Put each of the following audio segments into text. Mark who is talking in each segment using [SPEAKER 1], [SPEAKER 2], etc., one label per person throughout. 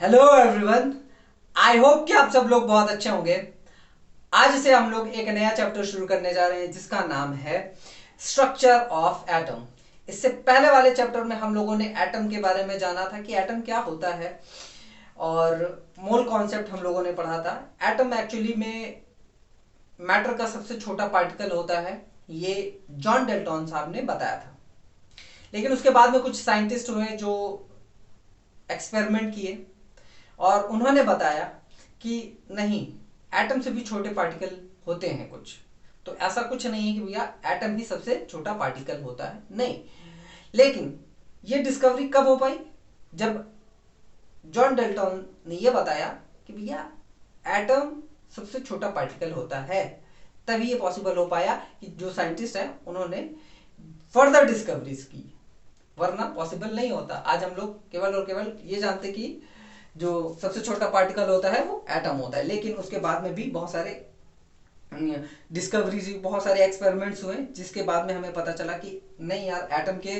[SPEAKER 1] Hello everyone. I hope कि आप सब लोग बहुत अच्छे होंगे। आज से हम लोग एक नया चैप्टर शुरू करने जा रहे हैं जिसका नाम है स्ट्रक्चर ऑफ एटम। इससे पहले वाले चैप्टर में हम लोगों ने एटम के बारे में जाना था कि एटम क्या होता है और मोल कॉन्सेप्ट हम लोगों ने पढ़ा था। एटम एक्चुअली में मैटर का सबसे छोटा पार्टिकल होता है, ये जॉन डेल्टन साहब ने बताया था। लेकिन उसके बाद में कुछ साइंटिस्ट हुए जो एक्सपेरिमेंट किए और उन्होंने बताया कि नहीं, एटम से भी छोटे पार्टिकल होते हैं कुछ। तो ऐसा कुछ नहीं है कि भैया एटम ही सबसे छोटा पार्टिकल होता है, नहीं। लेकिन ये डिस्कवरी कब हो पाई? जब जॉन डेल्टन ने यह बताया कि भैया एटम सबसे छोटा पार्टिकल होता है, तभी ये पॉसिबल हो पाया कि जो साइंटिस्ट हैं उन्होंने फर्दर डिस्कवरीज की, वरना पॉसिबल नहीं होता। आज हम लोग केवल और केवल ये जानते कि जो सबसे छोटा पार्टिकल होता है वो एटम होता है, लेकिन उसके बाद में भी बहुत सारे डिस्कवरीज, बहुत सारे एक्सपेरिमेंट्स हुए जिसके बाद में हमें पता चला कि नहीं यार, एटम के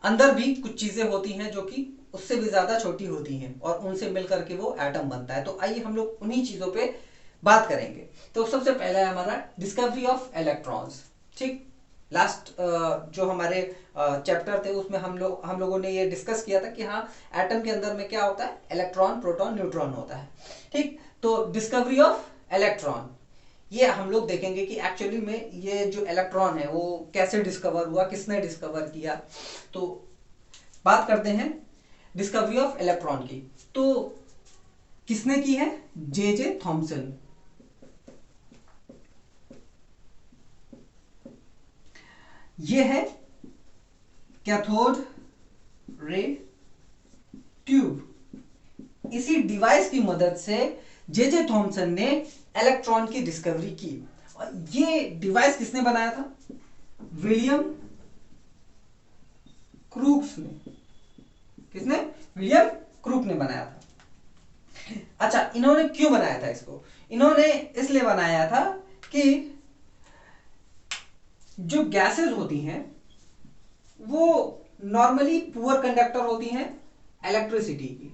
[SPEAKER 1] अंदर भी कुछ चीजें होती हैं जो कि उससे भी ज्यादा छोटी होती हैं और उनसे मिलकर के वो एटम बनता है। तो आइए हम लोग उन्हीं चीजों पे बात करेंगे। तो सबसे पहला है हमारा डिस्कवरी ऑफ इलेक्ट्रॉन्स। ठीक, लास्ट जो हमारे चैप्टर थे उसमें हम लोगों ने ये डिस्कस किया था कि हाँ, एटम के अंदर में क्या होता है, इलेक्ट्रॉन, प्रोटॉन, न्यूट्रॉन होता है। ठीक, तो डिस्कवरी ऑफ इलेक्ट्रॉन ये हम लोग देखेंगे कि एक्चुअली में ये जो इलेक्ट्रॉन है वो कैसे डिस्कवर हुआ, किसने डिस्कवर किया। तो बात करते हैं डिस्कवरी ऑफ इलेक्ट्रॉन की। तो किसने की है? जे जे थॉमसन। ये है कैथोड रे ट्यूब। इसी डिवाइस की मदद से जे जे थॉमसन ने इलेक्ट्रॉन की डिस्कवरी की। और ये डिवाइस किसने बनाया था? विलियम क्रूक्स ने। किसने? विलियम क्रूक ने बनाया था। अच्छा, इन्होंने क्यों बनाया था इसको? इन्होंने इसलिए बनाया था कि जो गैसेस होती हैं वो नॉर्मली पुअर कंडक्टर होती हैं इलेक्ट्रिसिटी की।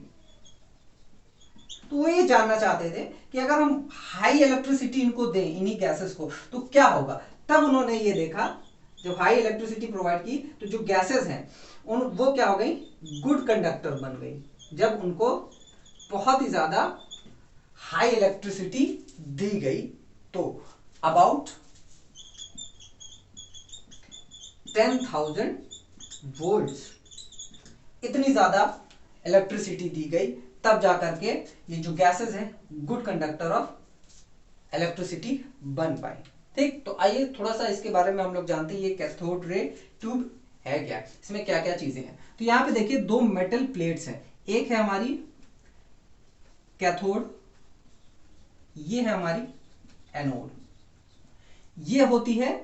[SPEAKER 1] तो वो ये जानना चाहते थे कि अगर हम हाई इलेक्ट्रिसिटी इनको दें, इन्हीं गैसेस को, तो क्या होगा। तब उन्होंने ये देखा, जब हाई इलेक्ट्रिसिटी प्रोवाइड की तो जो गैसेस हैं वो क्या हो गई? गुड कंडक्टर बन गई। जब उनको बहुत ही ज्यादा हाई इलेक्ट्रिसिटी दी गई तो अबाउट 10,000 वोल्ट्स, इतनी ज्यादा इलेक्ट्रिसिटी दी गई, तब जाकर के ये जो गैसेस हैं गुड कंडक्टर ऑफ इलेक्ट्रिसिटी बन पाए। ठीक, तो आइए थोड़ा सा इसके बारे में हम लोग जानते हैं ये कैथोड रे ट्यूब है क्या, इसमें क्या क्या चीजें हैं। तो यहां पे देखिए दो मेटल प्लेट्स हैं। एक है हमारी कैथोड, ये है हमारी एनोड। ये होती है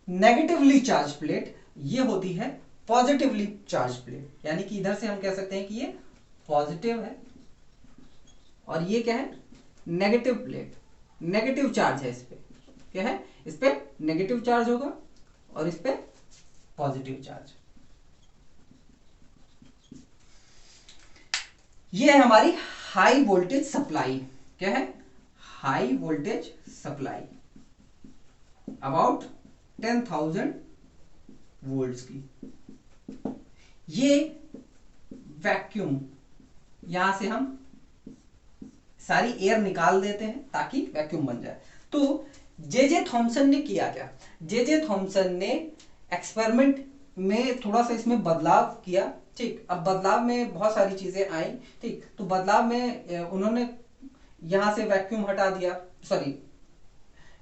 [SPEAKER 1] नेगेटिवली चार्ज प्लेट, ये होती है पॉजिटिवली चार्ज प्लेट। यानी कि इधर से हम कह सकते हैं कि ये पॉजिटिव है और ये क्या है? Negative plate. नेगेटिव चार्ज है इस पे, क्या है? इस पे नेगेटिव चार्ज होगा और इस पे पॉजिटिव चार्ज। ये है हमारी हाई वोल्टेज सप्लाई। क्या है? High voltage supply about 10,000 volts की। ये वैक्यूम, यहां से हम सारी एयर निकाल देते हैं ताकि वैक्यूम बन जाए। तो जे जे थॉमसन ने किया क्या? जे जे थॉमसन ने एक्सपेरिमेंट में थोड़ा सा इसमें बदलाव किया। ठीक, अब बदलाव में बहुत सारी चीजें आई। ठीक, तो बदलाव में उन्होंने यहां से वैक्यूम हटा दिया, सॉरी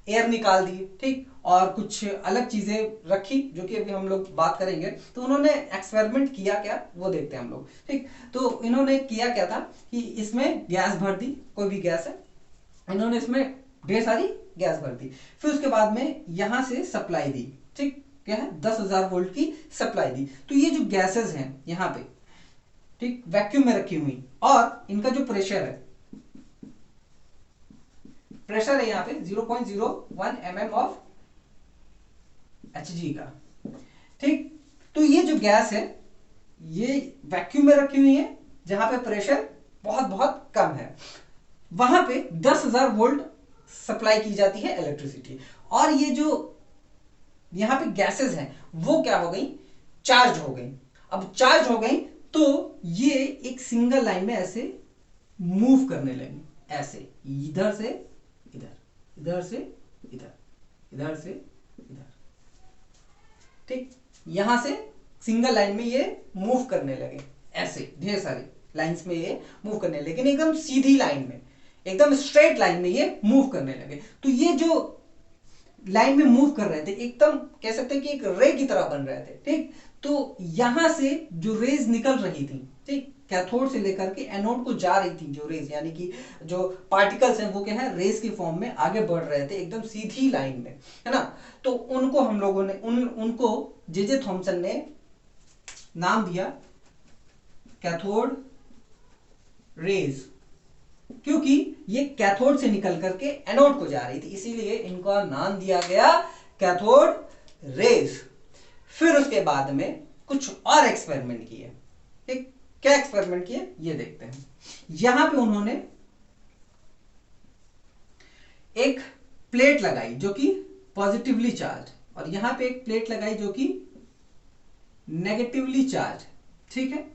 [SPEAKER 1] एयर निकाल दी। ठीक, और कुछ अलग चीजें रखी जो कि अभी हम लोग बात करेंगे। तो उन्होंने एक्सपेरिमेंट किया क्या वो देखते हैं हम लोग। ठीक, तो इन्होंने किया क्या था कि इसमें गैस भर दी, कोई भी गैस है, इन्होंने इसमें ढेर सारी गैस भर दी। फिर उसके बाद में यहां से सप्लाई दी। ठीक, क्या है? 10,000 वोल्ट की सप्लाई दी। तो ये जो गैसेस हैं यहां पे, ठीक, वैक्यूम में रखी हुई, और इनका जो प्रेशर है, प्रेशर है यहाँ पे 0.01 mm ऑफ Hg का। ठीक, तो ये जो गैस है ये वैक्यूम में रखी हुई है जहां पे प्रेशर बहुत बहुत कम है। वहां पे 10,000 वोल्ट सप्लाई की जाती है इलेक्ट्रिसिटी, और ये जो यहां पे गैसेस हैं वो क्या हो गई, चार्ज हो गई। अब चार्ज हो गई तो ये एक सिंगल लाइन में ऐसे मूव करने लगी, ऐसे इधर से इधर, इधर से इधर, इधर से इधर, ठीक। यहां से सिंगल लाइन में ये मूव करने लगे, ऐसे ढेर सारी लाइंस में ये मूव करने लगे, लेकिन एकदम सीधी लाइन में, एकदम स्ट्रेट लाइन में ये मूव करने लगे। तो ये जो लाइन में मूव कर रहे थे एकदम कह सकते हैं कि एक रे की तरह बन रहे थे, ठीक। तो यहां से जो रेज निकल रही थी, ठीक, कैथोड से लेकर के एनोड को जा रही थी जो रेज, यानी कि जो पार्टिकल्स हैं वो क्या है, रेज के फॉर्म में आगे बढ़ रहे थे एकदम सीधी लाइन में, है ना। तो उनको हम लोगों ने उनको जे थॉमसन ने नाम दिया कैथोड रेज, क्योंकि ये कैथोड से निकल करके एनोड को जा रही थी, इसीलिए इनका नाम दिया गया कैथोड रेज। फिर उसके बाद में कुछ और एक्सपेरिमेंट किए, ठीक। क्या एक्सपेरिमेंट किए ये देखते हैं। यहां पे उन्होंने एक प्लेट लगाई जो कि पॉजिटिवली चार्ज, और यहां पे एक प्लेट लगाई जो कि नेगेटिवली चार्ज, ठीक है।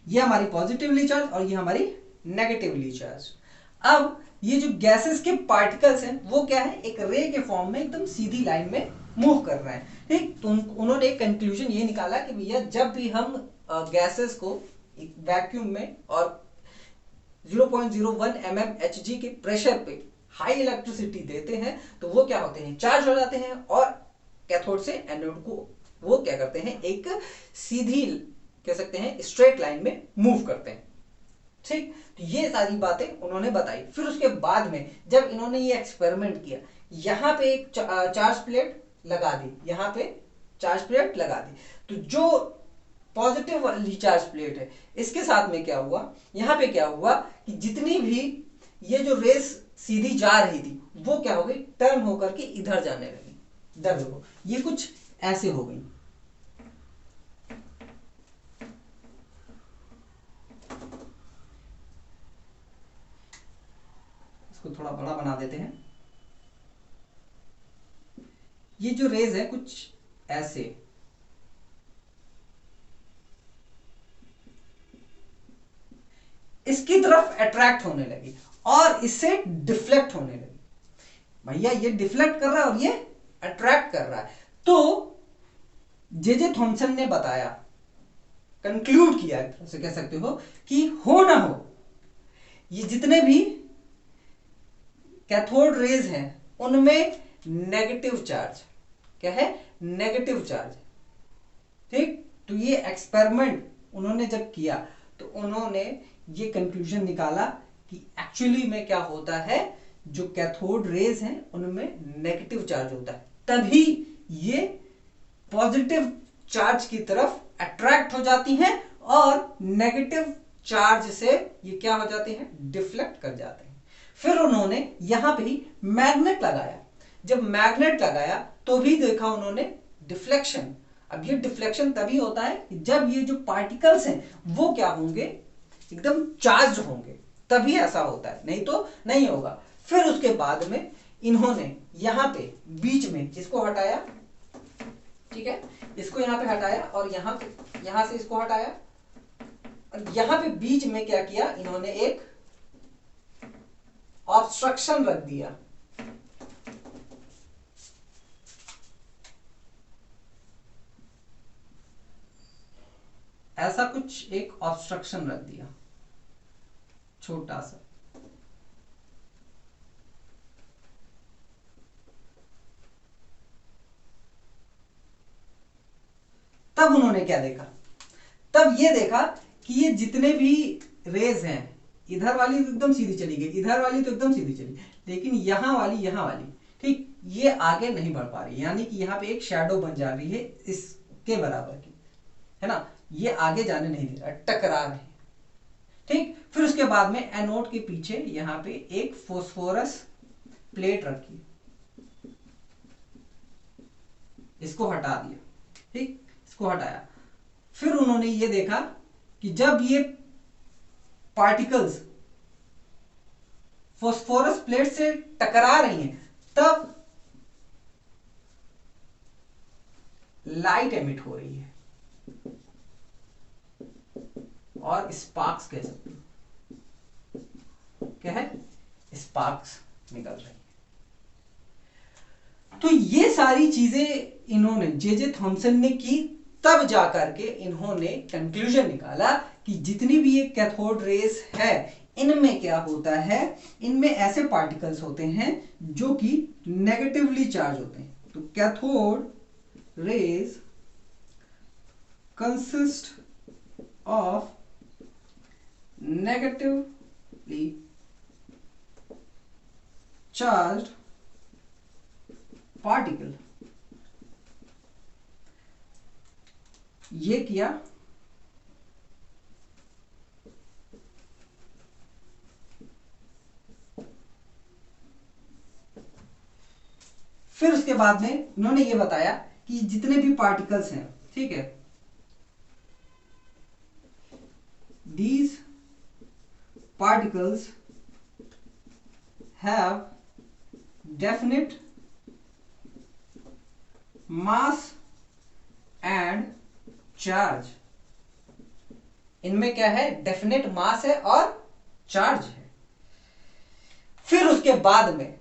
[SPEAKER 1] ये हमारी पॉजिटिवली चार्ज और ये हमारी नेगेटिवली चार्ज। अब ये जो गैसेस के पार्टिकल्स हैं वो क्या है, एक रे के फॉर्म में एकदम सीधी लाइन में मूव कर रहे हैं, ठीक। तो उन्होंने एक कंक्लूजन ये निकाला कि भैया जब भी हम गैसेस को एक वैक्यूम में और 0.01 mmHg के प्रेशर पे हाई इलेक्ट्रिसिटी देते हैं तो वो क्या होते हैं, चार्ज हो जाते हैं, और कैथोड से एनोड को वो क्या करते हैं, एक सीधी कह सकते हैं स्ट्रेट लाइन में मूव करते हैं, ठीक। तो ये सारी बातें उन्होंने बताई। फिर उसके बाद में जब इन्होंने ये एक्सपेरिमेंट किया, यहां पे एक चार्ज प्लेट लगा दी, यहां पे चार्ज प्लेट लगा दी, तो जो पॉजिटिव वाली चार्ज प्लेट है इसके साथ में क्या हुआ, यहां पे क्या हुआ कि जितनी भी ये जो रेस सीधी जा रही थी वो क्या हो गई, टर्न होकर के इधर जाने लगी, इधर देखो ये कुछ ऐसे हो गई। इसको थोड़ा बड़ा बना देते हैं। ये जो रेज है कुछ ऐसे, इसकी तरफ अट्रैक्ट होने लगी और इससे डिफ्लेक्ट होने लगी। भैया ये डिफ्लेक्ट कर रहा है और ये अट्रैक्ट कर रहा है। तो जे थॉमसन ने बताया, कंक्लूड किया, ऐसे कह सकते हो कि हो ना हो ये जितने भी कैथोड रेज हैं उनमें नेगेटिव चार्ज, क्या है, नेगेटिव चार्ज, ठीक। तो ये एक्सपेरिमेंट उन्होंने जब किया तो उन्होंने ये कंक्लूजन निकाला कि एक्चुअली में क्या होता है, जो कैथोड रेज हैं उनमें नेगेटिव चार्ज होता है, तभी ये पॉजिटिव चार्ज की तरफ अट्रैक्ट हो जाती हैं और नेगेटिव चार्ज से ये क्या हो जाते हैं, डिफ्लेक्ट कर जाते हैं। फिर उन्होंने यहां पे ही मैग्नेट लगाया, जब मैग्नेट लगाया तो भी देखा उन्होंने डिफ्लेक्शन। अब ये डिफ्लेक्शन तभी होता है कि जब ये जो पार्टिकल्स हैं वो क्या होंगे, एकदम चार्ज होंगे, तभी ऐसा होता है, नहीं तो नहीं होगा। फिर उसके बाद में इन्होंने यहां पे बीच में इसको हटाया, ठीक है, इसको यहां पे हटाया और यहां से इसको हटाया, और यहां पे बीच में क्या किया, इन्होंने एक ऑब्स्ट्रक्शन रख दिया। ऐसा कुछ एक ऑब्स्ट्रक्शन रख दिया छोटा सा। तब उन्होंने क्या देखा, तब ये देखा कि ये जितने भी रेज हैं, इधर वाली तो एकदम सीधी चली गई, इधर वाली तो एकदम सीधी चली, लेकिन यहां वाली, ठीक, ये आगे नहीं बढ़ पा रही, यानी कि यहां पे एक शैडो बन जा रही है इसके बराबर की, है ना। ये आगे जाने नहीं दे रहा, टकरा रहे, ठीक। फिर उसके बाद में एनोड के पीछे यहां पे एक फास्फोरस प्लेट रखी, इसको हटा दिया, ठीक, इसको हटाया। फिर उन्होंने ये देखा कि कि जब ये पार्टिकल्स फास्फोरस प्लेट से टकरा रही हैं तब लाइट एमिट हो रही है और स्पार्क्स कह सकते हैं। क्या है? स्पार्क्स निकल रही है। तो ये सारी चीजें इन्होंने जे थॉमसन ने की, तब जाकर के इन्होंने कंक्लूजन निकाला कि जितनी भी ये कैथोड रेस है इनमें क्या होता है, इनमें ऐसे पार्टिकल्स होते हैं जो कि नेगेटिवली चार्ज होते हैं। तो cathode rays consist of negatively charged particle. ये किया, फिर उसके बाद में इन्होंने ये बताया कि जितने भी पार्टिकल्स हैं, ठीक है, these particles have definite mass and charge. इनमें क्या है? डेफिनेट मास है और चार्ज है। फिर उसके बाद में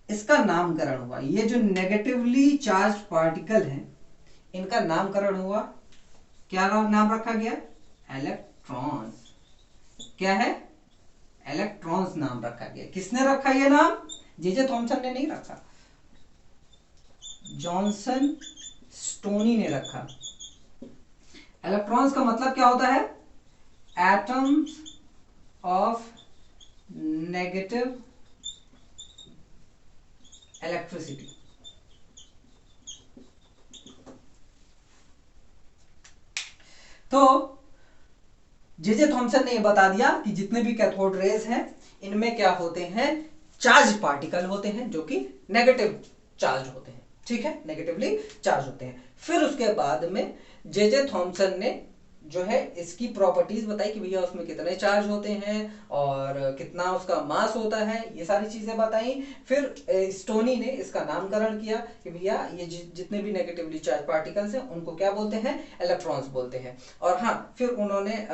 [SPEAKER 1] इसका नामकरण हुआ। ये जो नेगेटिवली चार्ज पार्टिकल हैं इनका नामकरण हुआ। क्या नाम रखा गया? इलेक्ट्रॉन्स। क्या है? इलेक्ट्रॉन्स नाम रखा गया। किसने रखा ये नाम? जे थॉमसन ने नहीं रखा, जॉनसन स्टोनी ने रखा। इलेक्ट्रॉन्स का मतलब क्या होता है? Atoms of negative electricity. तो जे थॉमसन ने यह बता दिया कि जितने भी कैथोड रेज हैं इनमें क्या होते हैं? चार्ज पार्टिकल होते हैं जो कि नेगेटिव चार्ज होते हैं। ठीक है, नेगेटिवली चार्ज होते हैं। फिर उसके बाद में जे थॉमसन ने जो है इसकी प्रॉपर्टीज बताई कि भैया उसमें कितने चार्ज होते हैं और कितना उसका मास होता है, ये सारी चीजें बताई। फिर स्टोनी ने इसका नामकरण किया कि भैया ये जितने भी नेगेटिवली चार्ज पार्टिकल्स हैं उनको क्या बोलते हैं? इलेक्ट्रॉन्स बोलते हैं। और हाँ, फिर उन्होंने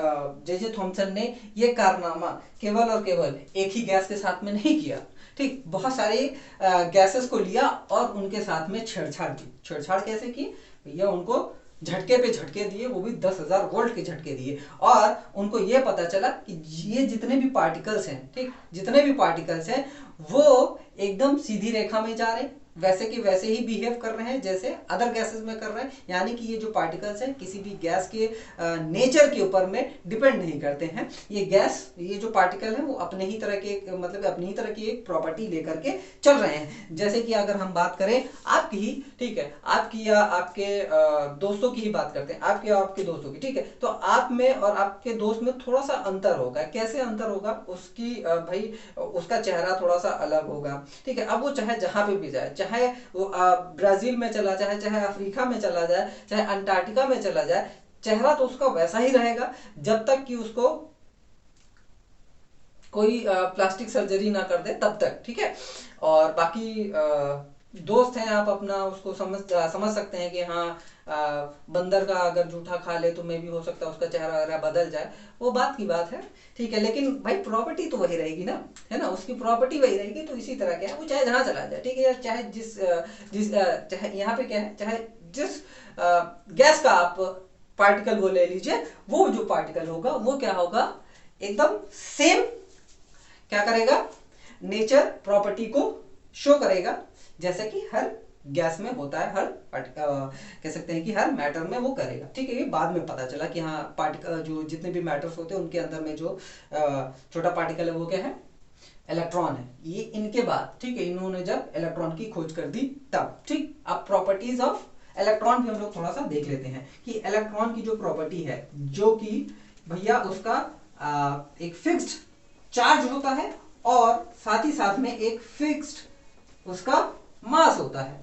[SPEAKER 1] जे थॉमसन ने ये कारनामा केवल और केवल एक ही गैस के साथ में नहीं किया, ठीक, बहुत सारे गैसेस को लिया और उनके साथ में छेड़छाड़ की। छेड़छाड़ कैसे की? भैया उनको झटके पे झटके दिए, वो भी 10,000 वोल्ट के झटके दिए, और उनको ये पता चला कि ये जितने भी पार्टिकल्स हैं, ठीक, जितने भी पार्टिकल्स हैं वो एकदम सीधी रेखा में जा रहे हैं, वैसे कि वैसे ही बिहेव कर रहे हैं जैसे अदर गैसेस में कर रहे हैं। यानी कि ये जो पार्टिकल्स हैं किसी भी गैस के नेचर के ऊपर में डिपेंड नहीं करते हैं। ये गैस, ये जो पार्टिकल है वो अपने ही तरह के, मतलब अपनी ही तरह की एक प्रॉपर्टी लेकर के चल रहे हैं। जैसे कि अगर हम बात करें आपकी ही, ठीक है, आपकी या आपके दोस्तों की ही बात करते हैं, आपके या आपके दोस्तों की, ठीक है, तो आप में और आपके दोस्त में थोड़ा सा अंतर होगा। कैसे अंतर होगा? उसकी भाई उसका चेहरा थोड़ा सा अलग होगा, ठीक है। अब वो चाहे जहां पे भी जाए, चाहे वो ब्राजील में चला जाए, चाहे अफ्रीका में चला जाए, चाहे अंटार्कटिका में चला जाए, चेहरा तो उसका वैसा ही रहेगा जब तक कि उसको कोई प्लास्टिक सर्जरी ना कर दे तब तक, ठीक है। और बाकी दोस्त हैं, आप अपना उसको समझ सकते हैं कि हाँ बंदर का अगर जूठा खा ले तो मे भी हो सकता है उसका चेहरा वगैरह बदल जाए, वो बात की बात है, ठीक है। लेकिन भाई प्रॉपर्टी तो वही रहेगी ना, है ना, उसकी प्रॉपर्टी वही रहेगी। तो इसी तरह क्या है, वो चाहे जहां चला जाए, ठीक है, चाहे चाहे यहाँ पे क्या है, चाहे जिस गैस का आप पार्टिकल वो ले लीजिए, वो जो पार्टिकल होगा वो क्या होगा? एकदम सेम क्या करेगा? नेचर प्रॉपर्टी को शो करेगा जैसे कि हर गैस में होता है, हर कह सकते हैं कि हर मैटर में वो करेगा, ठीक है। ये बाद में पता चला कि हाँ पार्टिकल, जो जितने भी मैटर्स होते हैं उनके अंदर में जो छोटा पार्टिकल है वो क्या है? इलेक्ट्रॉन है। ये इनके बाद, ठीक है, इन्होंने जब इलेक्ट्रॉन की खोज कर दी तब, ठीक। अब प्रॉपर्टीज ऑफ इलेक्ट्रॉन भी हम लोग थोड़ा सा देख लेते हैं कि इलेक्ट्रॉन की जो प्रॉपर्टी है, जो कि भैया उसका एक फिक्स्ड चार्ज होता है और साथ ही साथ में एक फिक्स्ड उसका मास होता है,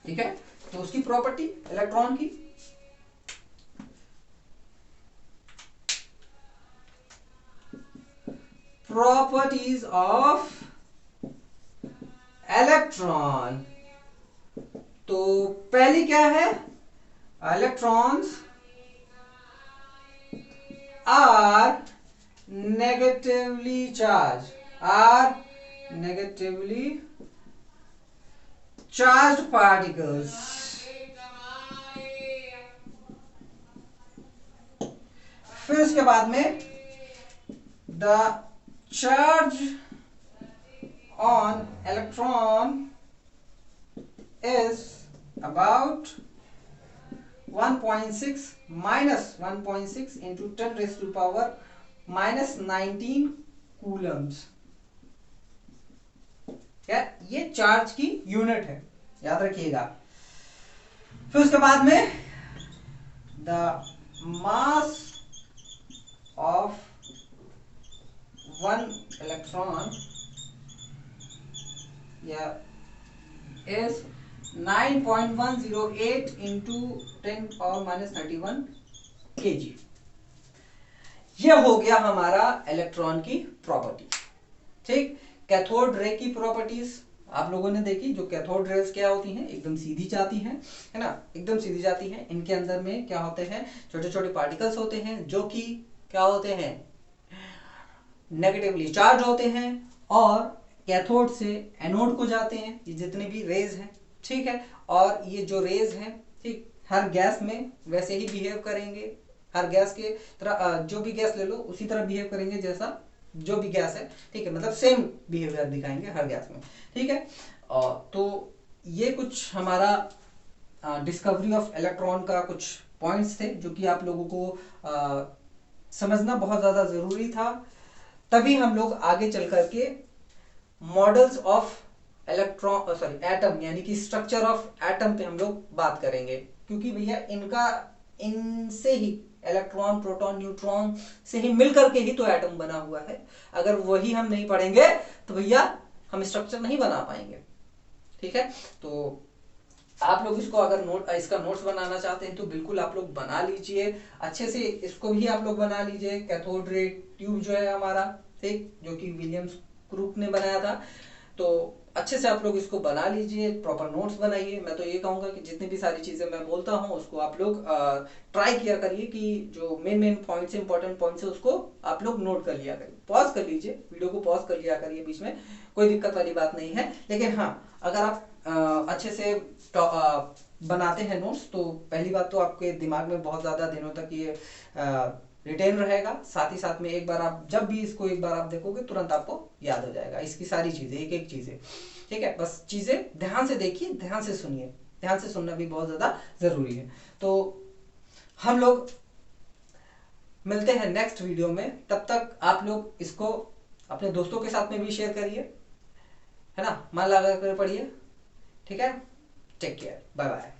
[SPEAKER 1] ठीक है। तो उसकी प्रॉपर्टी इलेक्ट्रॉन की, प्रॉपर्टीज ऑफ इलेक्ट्रॉन। तो पहली क्या है, electrons are negatively charge, are negatively charge particles. फिर उसके बाद में the charge on electron is about 1.6 minus 1.6 into 10 raised to power minus 19 Coulomb's. क्या ये चार्ज की यूनिट है, याद रखिएगा। फिर उसके बाद में the mass of one electron या is 9.108 into 10 power minus 31 kg। यह हो गया हमारा इलेक्ट्रॉन की प्रॉपर्टी। ठीक, कैथोड रे की प्रॉपर्टीज आप लोगों ने देखी। जो कैथोड रेज क्या होती हैं, एकदम सीधी जाती हैं, है ना, एकदम सीधी जाती हैं। इनके अंदर में क्या होते हैं, छोटे छोटे पार्टिकल्स होते हैं जो कि क्या होते हैं, नेगेटिवली चार्ज होते हैं और कैथोड से एनोड को जाते हैं ये जितने भी रेज हैं। ठीक है, और ये जो रेज हैं, ठीक, हर गैस में वैसे ही बिहेव करेंगे, हर गैस के तरह, जो भी गैस ले लो उसी तरह बिहेव करेंगे जैसा जो भी गैस है। ठीक है, मतलब सेम बिहेवियर दिखाएंगे हर गैस में। ठीक है, तो ये कुछ हमारा डिस्कवरी ऑफ इलेक्ट्रॉन का कुछ पॉइंट्स थे जो कि आप लोगों को समझना बहुत ज्यादा जरूरी था। तभी हम लोग आगे चल करके मॉडल्स ऑफ इलेक्ट्रॉन एटम यानी कि स्ट्रक्चर ऑफ एटम पे हम लोग बात करेंगे, क्योंकि भैया इनसे ही इलेक्ट्रॉन, प्रोटॉन, न्यूट्रॉन से ही मिलकर के ही तो एटम बना हुआ है। अगर वही हम नहीं पढ़ेंगे तो भैया हम स्ट्रक्चर नहीं बना पाएंगे। ठीक है, तो आप लोग इसको अगर इसका नोट्स बनाना चाहते हैं तो बिल्कुल आप लोग बना लीजिए, अच्छे से इसको भी आप लोग बना लीजिए। कैथोड रे ट्यूब जो है हमारा, ठीक, जो कि विलियम्स क्रूक ने बनाया था, तो अच्छे से आप लोग इसको बना लीजिए, प्रॉपर नोट्स बनाइए। मैं तो ये कहूंगा कि जितनी भी सारी चीजें मैं बोलता हूँ उसको आप लोग ट्राई किया करिए कि जो मेन पॉइंट्स, इंपॉर्टेंट पॉइंट्स है उसको आप लोग नोट कर लिया करिए। पॉज कर लीजिए, वीडियो को पॉज कर लिया करिए बीच में, कोई दिक्कत वाली बात नहीं है। लेकिन हाँ, अगर आप अच्छे से बनाते हैं नोट्स तो पहली बात तो आपके दिमाग में बहुत ज्यादा दिनों तक ये रिटेन रहेगा। साथ ही साथ में एक बार आप जब भी इसको एक बार आप देखोगे तुरंत आपको याद हो जाएगा इसकी सारी चीजें, एक एक चीजें। ठीक है, बस चीजें ध्यान से देखिए, ध्यान से सुनिए, ध्यान से सुनना भी बहुत ज्यादा जरूरी है। तो हम लोग मिलते हैं नेक्स्ट वीडियो में, तब तक आप लोग इसको अपने दोस्तों के साथ में भी शेयर करिए, है ना, मन लगा कर पढ़िए। ठीक है, टेक केयर, बाय बाय।